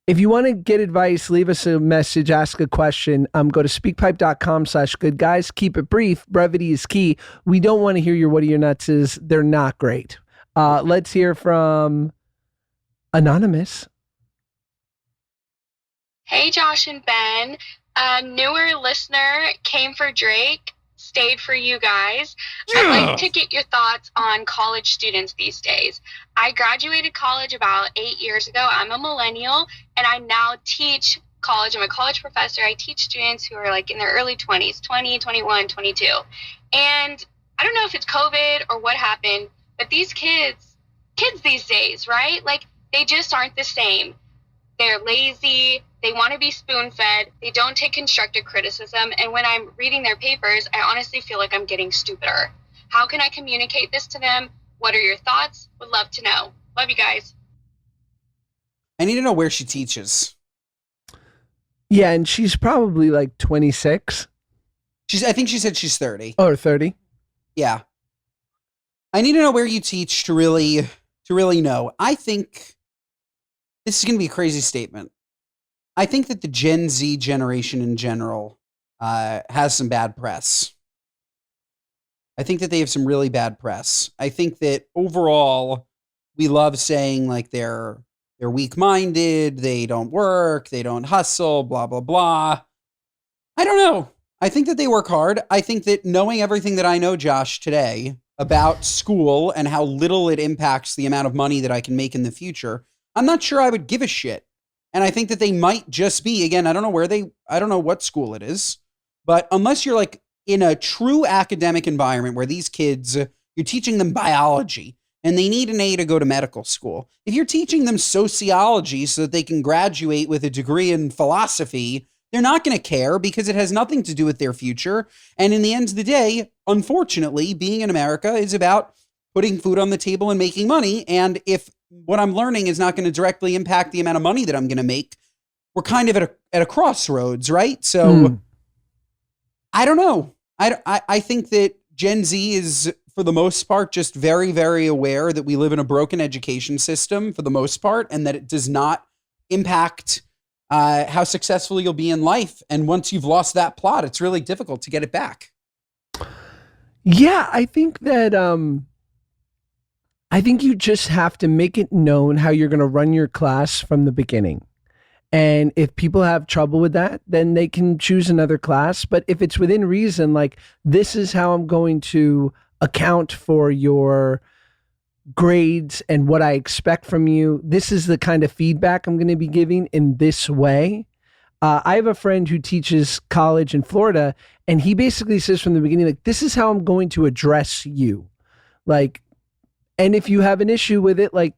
If you want to get advice, leave us a message, ask a question. Go to speakpipe.com/good guys. Keep it brief. Brevity is key. We don't want to hear your what are your nutses. They're not great. Let's hear from Anonymous. Hey, Josh and Ben. A newer listener came for Drake, stayed for you guys. I'd like to get your thoughts on college students these days. I graduated college about 8 years ago. I'm a millennial, and I now teach college. I'm a college professor. I teach students who are like in their early 20s, 20, 21, 22. And I don't know if it's COVID or what happened, but these kids these days, right? Like, they just aren't the same. They're lazy. They want to be spoon-fed. They don't take constructive criticism. And when I'm reading their papers, I honestly feel like I'm getting stupider. How can I communicate this to them? What are your thoughts? Would love to know. Love you guys. I need to know where she teaches. Yeah, and she's probably like 26. I think she said she's 30. Or 30. Yeah. I need to know where you teach to really know. I think this is going to be a crazy statement. I think that the Gen Z generation in general has some bad press. I think that they have some really bad press. I think that overall, we love saying like they're weak-minded, they don't work, they don't hustle, blah, blah, blah. I don't know. I think that they work hard. I think that knowing everything that I know, Josh, today about school and how little it impacts the amount of money that I can make in the future, I'm not sure I would give a shit. And I think that they might just be, again, I don't know what school it is, but unless you're like in a true academic environment where these kids, you're teaching them biology and they need an A to go to medical school. If you're teaching them sociology so that they can graduate with a degree in philosophy, they're not going to care because it has nothing to do with their future. And in the end of the day, unfortunately, being in America is about putting food on the table and making money. And if what I'm learning is not going to directly impact the amount of money that I'm going to make, we're kind of at a crossroads, right? So I don't know. I think that Gen Z is, for the most part, just very, very aware that we live in a broken education system for the most part, and that it does not impact how successful you'll be in life. And once you've lost that plot, it's really difficult to get it back. Yeah, I think that I think you just have to make it known how you're going to run your class from the beginning. And if people have trouble with that, then they can choose another class. But if it's within reason, like, this is how I'm going to account for your grades and what I expect from you. This is the kind of feedback I'm going to be giving in this way. I have a friend who teaches college in Florida, and he basically says from the beginning, like, this is how I'm going to address you. Like, and if you have an issue with it, like,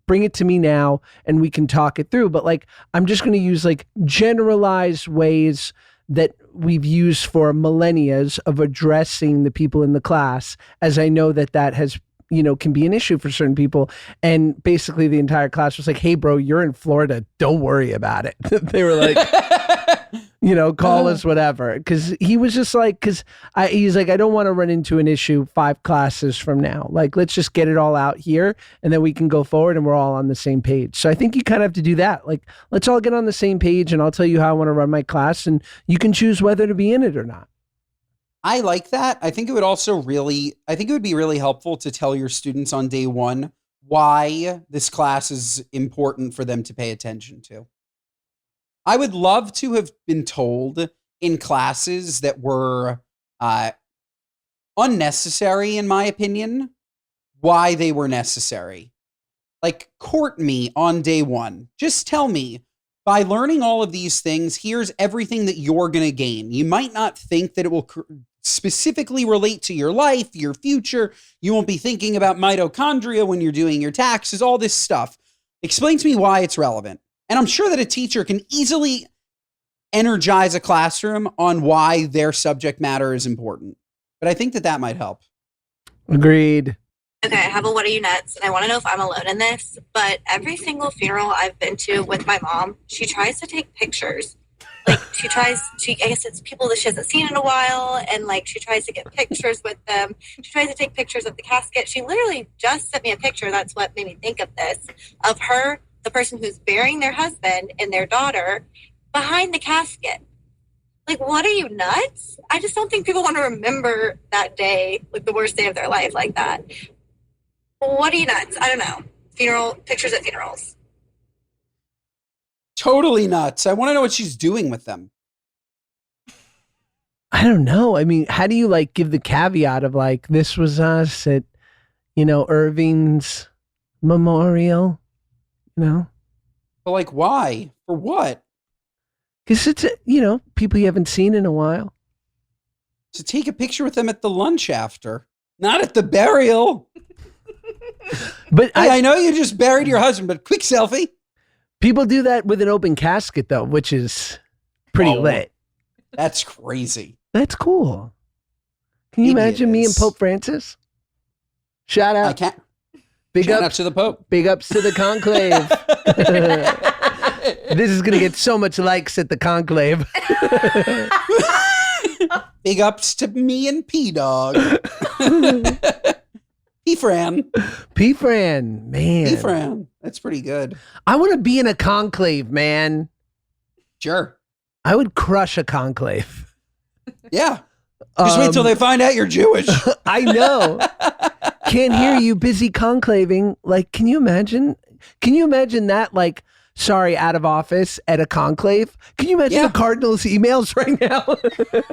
bring it to me now and we can talk it through. But like, I'm just going to use like generalized ways that we've used for millennia of addressing the people in the class, as I know that has, can be an issue for certain people. And basically the entire class was like, hey bro, you're in Florida. Don't worry about it. They were like, call us whatever. Cause he was just like, he's like, I don't want to run into an issue 5 classes from now. Like, let's just get it all out here and then we can go forward and we're all on the same page. So I think you kind of have to do that. Like, let's all get on the same page and I'll tell you how I want to run my class and you can choose whether to be in it or not. I like that. I think it would be really helpful to tell your students on day one why this class is important for them to pay attention to. I would love to have been told in classes that were unnecessary, in my opinion, why they were necessary. Like, court me on day one. Just tell me, by learning all of these things, here's everything that you're going to gain. You might not think that it will specifically relate to your life, your future. You won't be thinking about mitochondria when you're doing your taxes, all this stuff. Explain to me why it's relevant. And I'm sure that a teacher can easily energize a classroom on why their subject matter is important. But I think that might help. Agreed. Okay, I have a what are you nuts, and I want to know if I'm alone in this, but every single funeral I've been to with my mom, she tries to take pictures. Like, I guess it's people that she hasn't seen in a while, and like, she tries to get pictures with them. She tries to take pictures of the casket. She literally just sent me a picture, that's what made me think of this, of her the person who's burying their husband and their daughter behind the casket. Like, what are you, nuts? I just don't think people want to remember that day, like the worst day of their life like that. What are you, nuts? I don't know. Pictures at funerals. Totally nuts. I want to know what she's doing with them. I don't know. I mean, how do you like give the caveat of like, this was us at, Irving's memorial, But like, why? For what? Because it's, people you haven't seen in a while. To take a picture with them at the lunch after, not at the burial. But Hey, I know you just buried your husband, but quick selfie. People do that with an open casket though, which is pretty lit. That's crazy. That's cool. Can you Maybe imagine it me and is. Pope Francis? Shout out. I can't. Big Shout out ups to the Pope. Big ups to the conclave. This is going to get so much likes at the conclave. Big ups to me and P-Dog. P-Fran. P-Fran, man. P-Fran. That's pretty good. I want to be in a conclave, man. Sure. I would crush a conclave. Yeah. Just wait till they find out you're Jewish. I know. Can't hear you, busy conclaving. Like, can you imagine? Can you imagine that? Like, sorry, out of office at a conclave. Can you imagine the Cardinals' emails right now?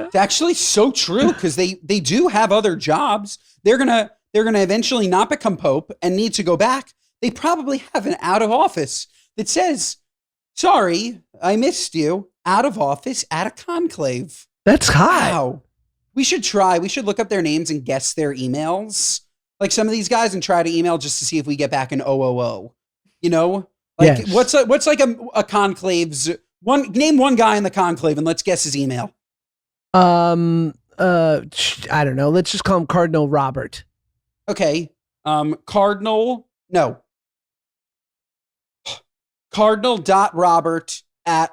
It's actually so true because they do have other jobs. They're gonna eventually not become Pope and need to go back. They probably have an out of office that says, "Sorry, I missed you. Out of office at a conclave." That's hot. Wow. We should try. We should look up their names and guess their emails. Like some of these guys and try to email just to see if we get back an OOO. Like Yes. what's like a conclave's name one guy in the conclave and let's guess his email. I don't know. Let's just call him Cardinal Robert. Okay. Cardinal.robert at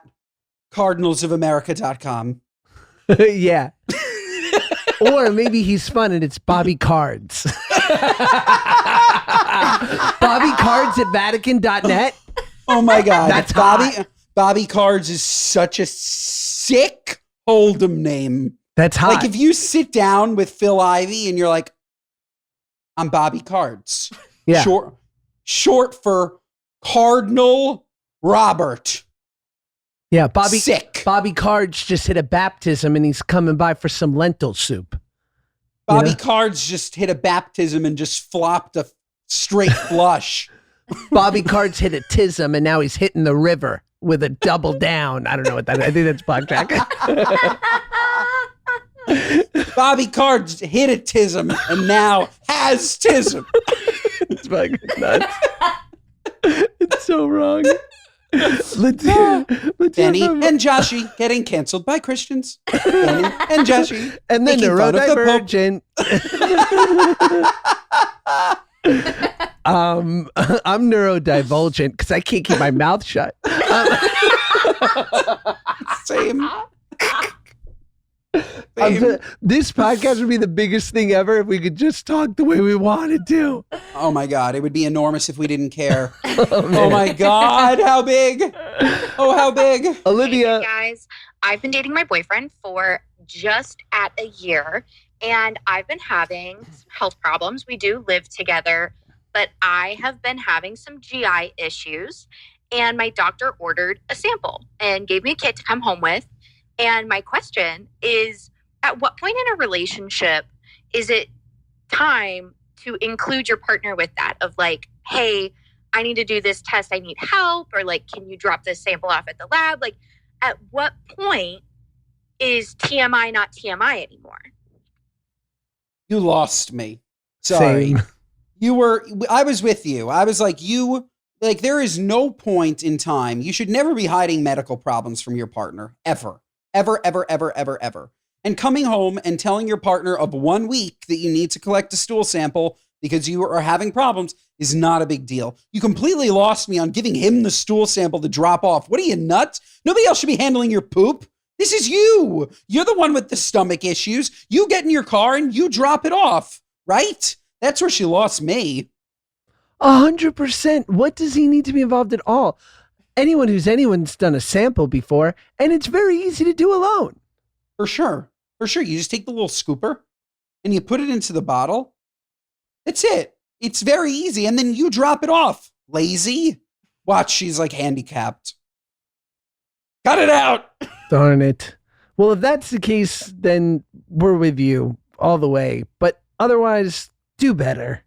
cardinalsofamerica.com. Yeah. Or maybe he's fun and it's Bobby Cards. Bobby Cards at Vatican.net. Oh my God. That's hot. Bobby Cards is such a sick hold'em name. That's hot. Like if you sit down with Phil Ivey and you're like, I'm Bobby Cards. Yeah. Short for Cardinal Robert. Yeah, Bobby. Sick. Bobby Cards just hit a baptism and he's coming by for some lentil soup. Bobby Cards just hit a baptism and just flopped a straight flush. Bobby Cards hit a tism and now he's hitting the river with a double down. I don't know what that is. I think that's blackjack. Bobby Cards hit a tism and now has tism. It's fucking nuts. It's so wrong. Let's Benny and Joshy getting canceled by Christians. Benny and Joshy. and then making fun of the Pope. neurodivergent. I'm neurodivulgent because I can't keep my mouth shut. Same. This podcast would be the biggest thing ever if we could just talk the way we wanted to. Oh my God, it would be enormous if we didn't care. Oh my God, how big? Oh, how big? Olivia. Hey guys, I've been dating my boyfriend for just at a year, and I've been having some health problems. We do live together, but I have been having some GI issues, and my doctor ordered a sample and gave me a kit to come home with. And my question is, at what point in a relationship is it time to include your partner with that of like, hey, I need to do this test, I need help, or like, can you drop this sample off at the lab? Like, at what point is TMI not TMI anymore? You lost me. Sorry. Same. I was with you. I was like, there is no point in time. You should never be hiding medical problems from your partner. Ever. Ever, ever, ever, ever, ever. And coming home and telling your partner of 1 week that you need to collect a stool sample because you are having problems is not a big deal. You completely lost me on giving him the stool sample to drop off. What are you, nuts? Nobody else should be handling your poop. This is you. You're the one with the stomach issues. You get in your car and you drop it off, right? That's where she lost me. 100%. What does he need to be involved at all? Anyone's done a sample before, and it's very easy to do alone. For sure. For sure. You just take the little scooper and you put it into the bottle. That's it. It's very easy. And then you drop it off. Lazy. Watch, she's like handicapped. Cut it out. Darn it. Well, if that's the case, then we're with you all the way. But otherwise, do better.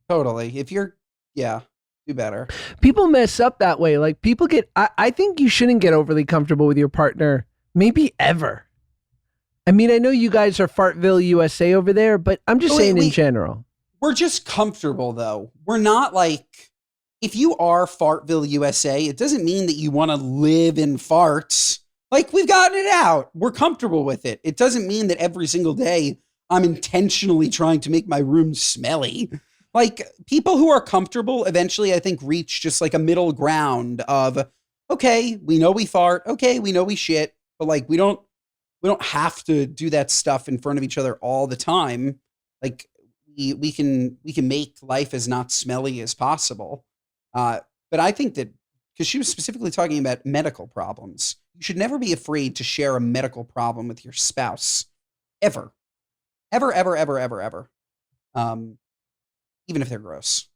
Totally. If you're, yeah, do better. People mess up that way. Like people get, I think you shouldn't get overly comfortable with your partner, maybe ever. I mean, I know you guys are Fartville, USA over there, but I'm just saying in general. We're just comfortable though. We're not like, if you are Fartville, USA, it doesn't mean that you want to live in farts. Like we've gotten it out. We're comfortable with it. It doesn't mean that every single day I'm intentionally trying to make my room smelly. Like people who are comfortable eventually, I think, reach just like a middle ground of, okay, we know we fart. Okay, we know we shit, but like we don't have to do that stuff in front of each other all the time. Like we can make life as not smelly as possible. But I think that because she was specifically talking about medical problems, you should never be afraid to share a medical problem with your spouse, ever, ever, ever, ever, ever, ever. Even if they're gross.